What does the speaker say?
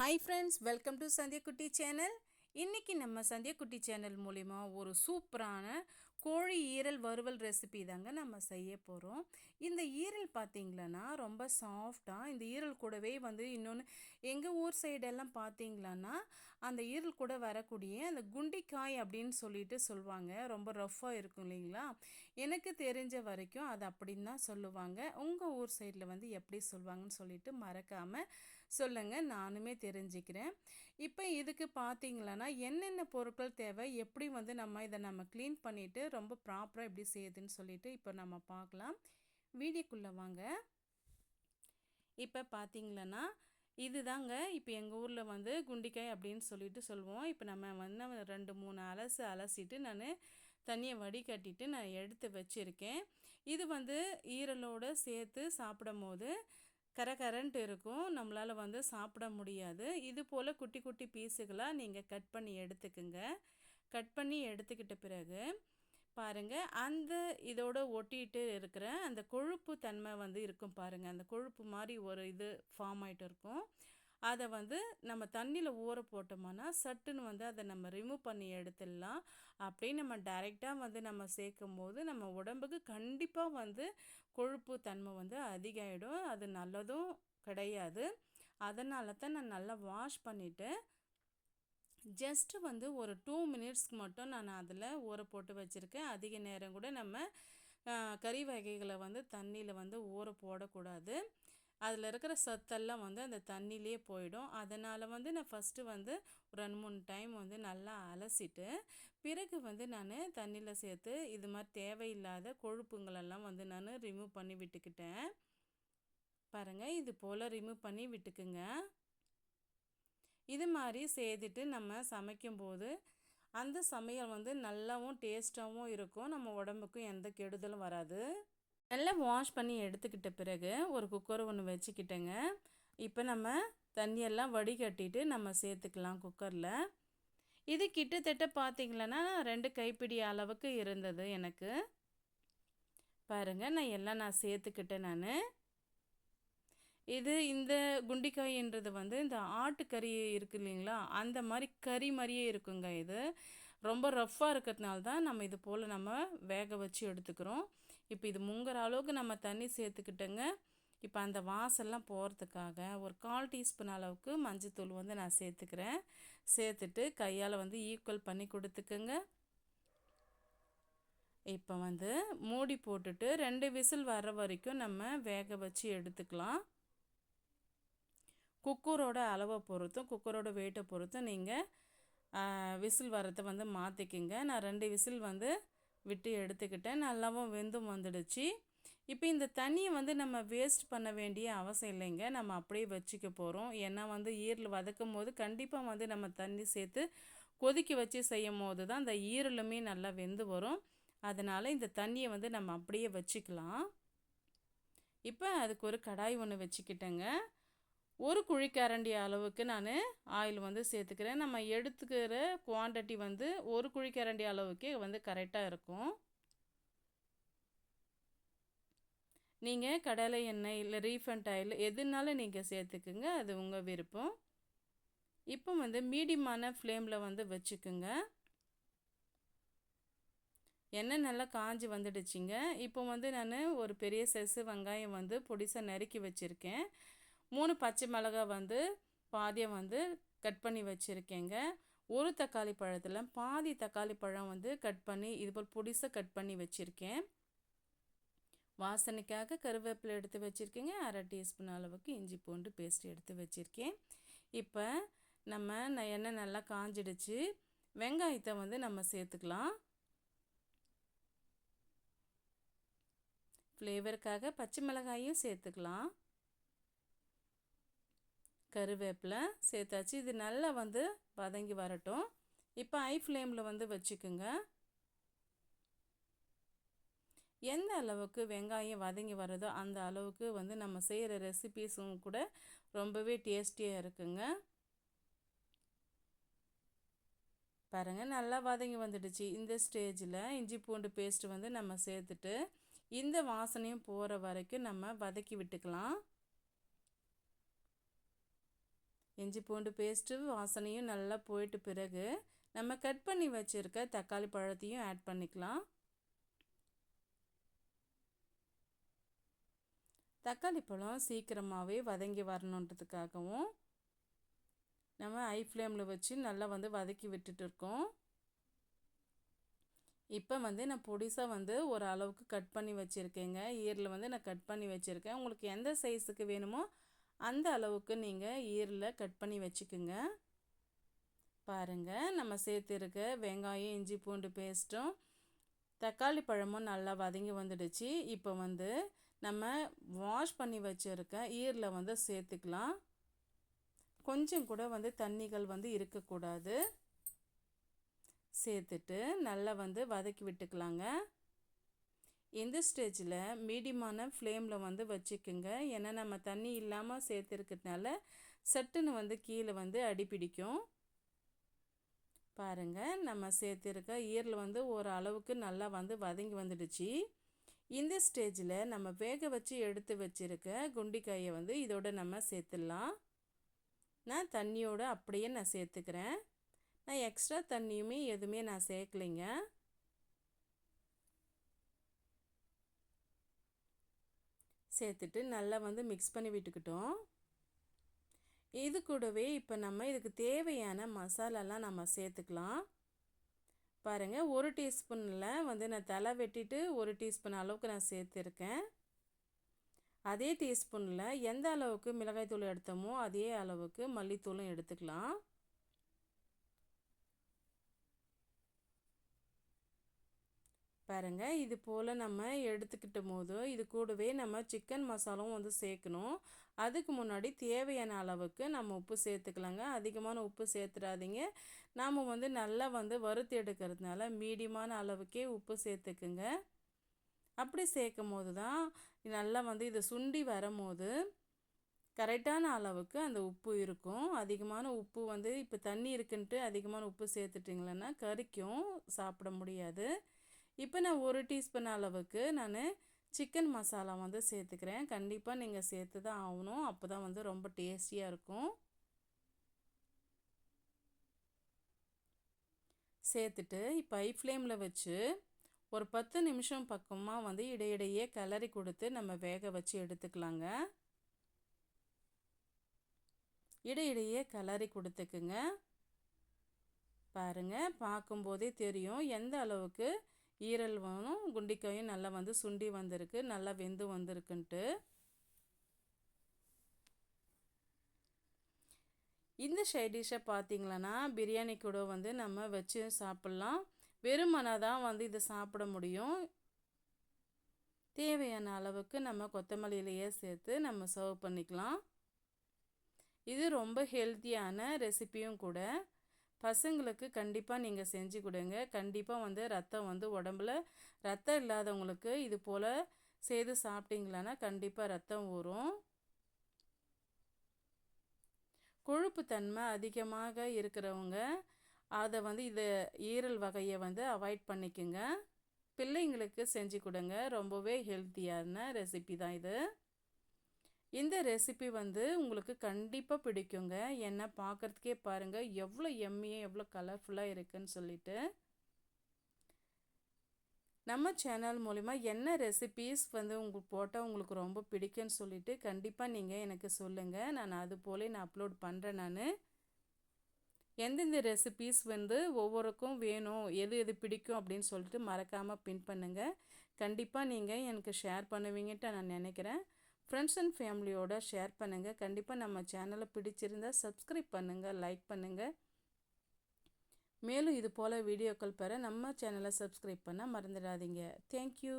Hi friends, welcome to Sandhya குட்டி channel. இன்றைக்கி நம்ம சந்தியா குட்டி சேனல் மூலிமா ஒரு சூப்பரான கோழி ஈரல் வறுவல் ரெசிபி தாங்க நம்ம செய்ய போகிறோம். இந்த ஈரல் பார்த்திங்களன்னா ரொம்ப சாஃப்டாக, இந்த ஈரல் கூடவே இன்னொன்று எங்கள் ஊர் சைடெல்லாம் பார்த்திங்களான்னா அந்த ஈரல் கூட வரக்கூடிய அந்த குண்டிக்காய் அப்படின்னு சொல்லிட்டு சொல்லுவாங்க. ரொம்ப ரஃப்பாக இருக்கும் இல்லைங்களா? எனக்கு தெரிஞ்ச வரைக்கும் அது அப்படின்னு தான் சொல்லுவாங்க. உங்கள் ஊர் சைடில் எப்படி சொல்லுவாங்கன்னு சொல்லிட்டு மறக்காமல் சொல்லுங்கள், நானுமே தெரிஞ்சுக்கிறேன். இப்போ இதுக்கு பார்த்தீங்களன்னா என்னென்ன பொருட்கள் தேவை, எப்படி நம்ம க்ளீன் பண்ணிவிட்டு ரொம்ப ப்ராப்பராக எப்படி செய்யுதுன்னு சொல்லிட்டு இப்போ நம்ம பார்க்கலாம். வீடியோக்குள்ளே வாங்க. இப்போ பார்த்தீங்களன்னா இதுதாங்க இப்போ எங்கள் ஊரில் குண்டிக்காய் அப்படின்னு சொல்லிட்டு சொல்லுவோம். இப்போ நம்ம 2-3 அலசிட்டு நான் தண்ணியை வடிகட்டிட்டு நான் எடுத்து வச்சுருக்கேன். இது ஈரலோடு சேர்த்து சாப்பிடும் போது கரகரன்ட்டு இருக்கும், நம்மளால் சாப்பிட முடியாது. இது போல் குட்டி குட்டி பீஸுகளாக நீங்கள் கட் பண்ணி எடுத்துக்குங்க. கட் பண்ணி எடுத்துக்கிட்ட பிறகு பாருங்கள், அந்த இதோட ஒட்டிட்டு இருக்கிற அந்த கொழுப்பு தன்மை இருக்கும் பாருங்கள். அந்த கொழுப்பு மாதிரி ஒரு இது ஃபார்ம் ஆகிட்டு இருக்கும். அதை நம்ம தண்ணியில் ஊற போட்டோம்னா சட்டுன்னு அதை நம்ம ரிமூவ் பண்ணி எடுத்துடலாம். அப்படியே நம்ம டைரெக்டாக நம்ம சேர்க்கும் போது நம்ம உடம்புக்கு கண்டிப்பாக கொழுப்பு தன்மை அதிகாயிடும். அது நல்லதும் கிடையாது. அதனால தான் நான் நல்லா வாஷ் பண்ணிவிட்டு ஜஸ்ட்டு ஒரு 2 மினிட்ஸ்க்கு மட்டும் நான் அதில் ஊற போட்டு வச்சுருக்கேன். அதிக நேரம் கூட நம்ம கறி வகைகளை தண்ணியில் ஊற போடக்கூடாது. அதில் இருக்கிற சத்தெல்லாம் அந்த தண்ணியிலே போயிடும். அதனால் நான் ஃபஸ்ட்டு ஒரு 2-3 டைம் நல்லா அலசிட்டு பிறகு நான் தண்ணியில் சேர்த்து இது மாதிரி தேவையில்லாத கொழுப்புங்களெல்லாம் நான் ரிமூவ் பண்ணி விட்டுக்கிட்டேன். பாருங்கள், இது போல் ரிமூவ் பண்ணி விட்டுக்குங்க. இது மாதிரி செய்துட்டு நம்ம சமைக்கும்போது அந்த சமையல் நல்லாவும் டேஸ்ட்டாகவும் இருக்கும். நம்ம உடம்புக்கும் எந்த கெடுதலும் வராது. நல்லா வாஷ் பண்ணி எடுத்துக்கிட்ட பிறகு ஒரு குக்கர் ஒன்று வச்சுக்கிட்டேங்க. இப்போ நம்ம தண்ணியெல்லாம் வடிகட்டிட்டு நம்ம சேர்த்துக்கலாம் குக்கரில். இது கிட்டத்தட்ட பார்த்திங்களன்னா 2 கைப்பிடி அளவுக்கு இருந்தது எனக்கு. பாருங்கள், நான் சேர்த்துக்கிட்டேன். இந்த குண்டிக்காயின்றது இந்த ஆட்டுக்கறி இருக்குது இல்லைங்களா, அந்த மாதிரி கறி மாதிரியே இருக்குங்க. இது ரொம்ப ரஃப்பாக இருக்கிறதுனால தான் நம்ம இது போல் நம்ம வேக வச்சு எடுத்துக்கிறோம். இப்போ இது முங்குற அளவுக்கு நம்ம தண்ணி சேர்த்துக்கிட்டேங்க. இப்போ அந்த வாசல்லாம் போகிறதுக்காக ஒரு 1/4 டீஸ்பூன் அளவுக்கு மஞ்சத்தூள் நான் சேர்த்துக்கிறேன். சேர்த்துட்டு கையால் ஈக்குவல் பண்ணி கொடுத்துக்குங்க. இப்போ மூடி போட்டுட்டு 2 விசில் வர வரைக்கும் நம்ம வேக வச்சு எடுத்துக்கலாம். குக்கரோட அளவை பொறுத்தும் குக்கரோட வெயிட்டை பொறுத்தும் நீங்கள் விசில் வரத்தை மாற்றிக்கிங்க. நான் 2 விசில் விட்டு எடுத்துக்கிட்டேன். நல்லாவும் வெந்தும் வந்துடுச்சு. இப்போ இந்த தண்ணியை நம்ம வேஸ்ட் பண்ண வேண்டிய அவசியம் இல்லைங்க. நம்ம அப்படியே வச்சுக்க போகிறோம். ஏன்னா ஈரல் வதக்கும் போது கண்டிப்பாக நம்ம தண்ணி சேர்த்து கொதிக்க வச்சு செய்யும் போது தான் அந்த ஈரலுமே நல்லா வெந்து வரும். அதனால் இந்த தண்ணியை நம்ம அப்படியே வச்சுக்கலாம். இப்போ அதுக்கு ஒரு கடாய் ஒன்று வச்சுக்கிட்டேங்க. ஒரு குழிக்கரண்டி அளவுக்கு நான் ஆயில் சேர்த்துக்கிறேன். நம்ம எடுத்துக்கிற குவான்டிட்டி ஒரு குழிக்கரண்டி அளவுக்கே கரெக்டாக இருக்கும். நீங்கள் கடலை எண்ணெய் இல்லை ரீஃபண்ட் ஆயில் எதுனாலும் நீங்கள் சேர்த்துக்குங்க, அது உங்கள் விருப்பம். இப்போ மீடியமான ஃப்ளேமில் வச்சுக்குங்க. எண்ணெய் நல்லா காஞ்சி வந்துடுச்சிங்க. இப்போ நான் ஒரு பெரிய சைஸு வெங்காயம் பொடிசாக நறுக்கி வச்சுருக்கேன். 3 பச்சை மிளகாய் பாதியாக கட் பண்ணி வச்சுருக்கேங்க. ஒரு தக்காளி பழத்தில் பாதி தக்காளி பழம் கட் பண்ணி இது போல் பொடிசாக கட் பண்ணி வச்சுருக்கேன். வாசனைக்காக கருவேப்பிலை எடுத்து வச்சுருக்கேங்க. 1/2 டீஸ்பூன் அளவுக்கு இஞ்சி பூண்டு பேஸ்ட் எடுத்து வச்சுருக்கேன். இப்போ நம்ம எண்ணெய் நல்லா காஞ்சிடுச்சு. வெங்காயத்தை நம்ம சேர்த்துக்கலாம். ஃப்ளேவருக்காக பச்சை மிளகாயும் சேர்த்துக்கலாம். கருவேப்பிலை சேர்த்தாச்சு. இது நல்லா வதங்கி வரட்டும். இப்போ ஹை ஃப்ளேமில் வச்சுக்குங்க. எந்த அளவுக்கு வெங்காயம் வதங்கி வருதோ அந்த அளவுக்கு நம்ம செய்கிற ரெசிபீஸும் கூட ரொம்பவே டேஸ்டியாக இருக்குங்க. பாருங்கள், நல்லா வதங்கி வந்துடுச்சு. இந்த ஸ்டேஜில் இஞ்சி பூண்டு பேஸ்ட்டு நம்ம சேர்த்துட்டு இந்த வாசனையும் போகிற வரைக்கும் நம்ம வதக்கி விட்டுக்கலாம். இஞ்சி பூண்டு பேஸ்ட்டு வாசனையும் நல்லா போயிட்டு பிறகு நம்ம கட் பண்ணி வச்சுருக்க தக்காளி பழத்தையும் ஆட் பண்ணிக்கலாம். தக்காளி பழம் சீக்கிரமாகவே வதங்கி வரணுன்றதுக்காகவும் நம்ம ஹை ஃப்ளேமில் வச்சு நல்லா வதக்கி விட்டுட்டு இருக்கோம். இப்போ நான் பொடிசாக ஒரு அளவுக்கு கட் பண்ணி வச்சுருக்கேங்க. ஈரல் நான் கட் பண்ணி வச்சுருக்கேன். உங்களுக்கு எந்த சைஸுக்கு வேணுமோ அந்த அளவுக்கு நீங்கள் ஈரலை கட் பண்ணி வச்சுக்குங்க. பாருங்கள், நம்ம சேர்த்துருக்க வெங்காயம், இஞ்சி பூண்டு பேஸ்ட்டும் தக்காளி பழமும் நல்லா வதங்கி வந்துடுச்சு. இப்போ நம்ம வாஷ் பண்ணி வச்சுருக்க ஈரலை சேர்த்துக்கலாம். கொஞ்சம் கூட தண்ணிகள் இருக்கக்கூடாது. சேர்த்துட்டு நல்லா வதக்கி விட்டுக்கலாங்க. இந்த ஸ்டேஜில் மீடியமான ஃப்ளேமில் வச்சுக்குங்க. ஏன்னா நம்ம தண்ணி இல்லாமல் சேர்த்துருக்கிறதுனால சட்டுன்னு கீழே அடி பிடிக்கும். பாருங்கள், நம்ம சேர்த்துருக்க ஈரல் ஒரு அளவுக்கு நல்லா வதங்கி வந்துடுச்சு. இந்த ஸ்டேஜில் நம்ம வேக வச்சு எடுத்து வச்சுருக்க குண்டிக்காயை இதோட நம்ம சேர்த்துடலாம். நான் தண்ணியோடு அப்படியே நான் சேர்த்துக்கிறேன். நான் எக்ஸ்ட்ரா தண்ணியுமே எதுவுமே நான் சேர்க்கலைங்க. சேர்த்துட்டு நல்லா மிக்ஸ் பண்ணி விட்டுக்கிட்டோம். இது கூடவே இப்போ நம்ம இதுக்கு தேவையான மசாலாலாம் நம்ம சேர்த்துக்கலாம். பாருங்கள், 1 டீஸ்பூனில் நான் தலை வெட்டிட்டு 1 டீஸ்பூன் அளவுக்கு நான் சேர்த்துருக்கேன். அதே டீஸ்பூனில் எந்த அளவுக்கு மிளகாய்த்தூள் எடுத்தோமோ அதே அளவுக்கு மல்லித்தூளும் எடுத்துக்கலாம். பாருங்கள், இது போல் நம்ம எடுத்துக்கிட்ட போது இது கூடவே நம்ம சிக்கன் மசாலாவும் சேர்க்கணும். அதுக்கு முன்னாடி தேவையான அளவுக்கு நம்ம உப்பு சேர்த்துக்கலாங்க. அதிகமான உப்பு சேர்த்துடாதீங்க. நாம் நல்லா வறுத்து எடுக்கிறதுனால மீடியமான அளவுக்கே உப்பு சேர்த்துக்குங்க. அப்படி சேர்க்கும் போது தான் நல்லா இது சுண்டி வரும்போது கரெக்டான அளவுக்கு அந்த உப்பு இருக்கும். அதிகமான உப்பு இப்போ தண்ணி இருக்குன்ட்டு அதிகமான உப்பு சேர்த்துட்டிங்களன்னா கறிக்கும், சாப்பிட முடியாது. இப்போ நான் 1 டீஸ்பூன் அளவுக்கு நான் சிக்கன் மசாலா சேர்த்துக்கிறேன். கண்டிப்பாக நீங்கள் சேர்த்து தான் ஆகணும். அப்போ தான் ரொம்ப டேஸ்டியாக இருக்கும். சேர்த்துட்டு இப்போ ஹை ஃப்ளேமில் வச்சு ஒரு 10 நிமிஷம் பக்கமாக இடையிடையே கிளறி கொடுத்து நம்ம வேக வச்சு எடுத்துக்கலாங்க. இடையிடையே கிளறி கொடுத்துக்குங்க. பாருங்கள், பார்க்கும்போதே தெரியும் எந்த அளவுக்கு ஈரலும் குண்டிக்காயும் நல்லா சுண்டி வந்திருக்கு, நல்லா வெந்து வந்திருக்குன்ட்டு. இந்த சைட் டிஷ்ஷை பார்த்திங்களன்னா பிரியாணி கூட நம்ம வச்சு சாப்பிட்லாம். வெறுமனை தான் இதை சாப்பிட முடியும். தேவையான அளவுக்கு நம்ம கொத்தமல்லியிலையே சேர்த்து நம்ம சர்வ் பண்ணிக்கலாம். இது ரொம்ப ஹெல்த்தியான ரெசிபியும் கூட. பசங்களுக்கு கண்டிப்பாக நீங்கள் செஞ்சு கொடுங்க. கண்டிப்பாக ரத்தம் உடம்புல ரத்தம் இல்லாதவங்களுக்கு இது போல் செய்து சாப்பிட்டீங்களான்னா கண்டிப்பாக ரத்தம் ஊறும். கொழுப்பு தன்மை அதிகமாக இருக்கிறவங்க அதை இதை ஈரல் வகையை அவாய்ட் பண்ணிக்கோங்க. பிள்ளைங்களுக்கு செஞ்சு கொடுங்க. ரொம்பவே ஹெல்த்தியான ரெசிபி தான் இது. இந்த ரெசிபி உங்களுக்கு கண்டிப்பாக பிடிக்குங்க. ஏன்னா பார்க்குறதுக்கே பாருங்கள் எவ்வளோ எம்மியாக எவ்வளோ கலர்ஃபுல்லாக இருக்குதுன்னு சொல்லிட்டு. நம்ம சேனல் மூலிமா என்ன ரெசிபீஸ் உங்களுக்கு போட்டால் உங்களுக்கு ரொம்ப பிடிக்குன்னு சொல்லிட்டு கண்டிப்பாக நீங்கள் எனக்கு சொல்லுங்கள். நான் அது போல் நான் அப்லோட் பண்ணுறேன். நான் எந்தெந்த ரெசிபீஸ் ஒவ்வொருக்கும் வேணும், எது எது பிடிக்கும் அப்படின்னு சொல்லிட்டு மறக்காமல் பின் பண்ணுங்கள். கண்டிப்பாக நீங்கள் எனக்கு ஷேர் பண்ணுவீங்கன்ட்டு நான் நினைக்கிறேன். ஃப்ரெண்ட்ஸ் அண்ட் ஃபேமிலியோட ஷேர் பண்ணுங்கள். கண்டிப்பாக நம்ம சேனலை பிடிச்சிருந்தால் சப்ஸ்கிரைப் பண்ணுங்கள், லைக் பண்ணுங்கள். மேலும் இது போல் வீடியோக்கள் பெற நம்ம சேனலை சப்ஸ்கிரைப் பண்ண மறந்துடாதீங்க. தேங்க்யூ.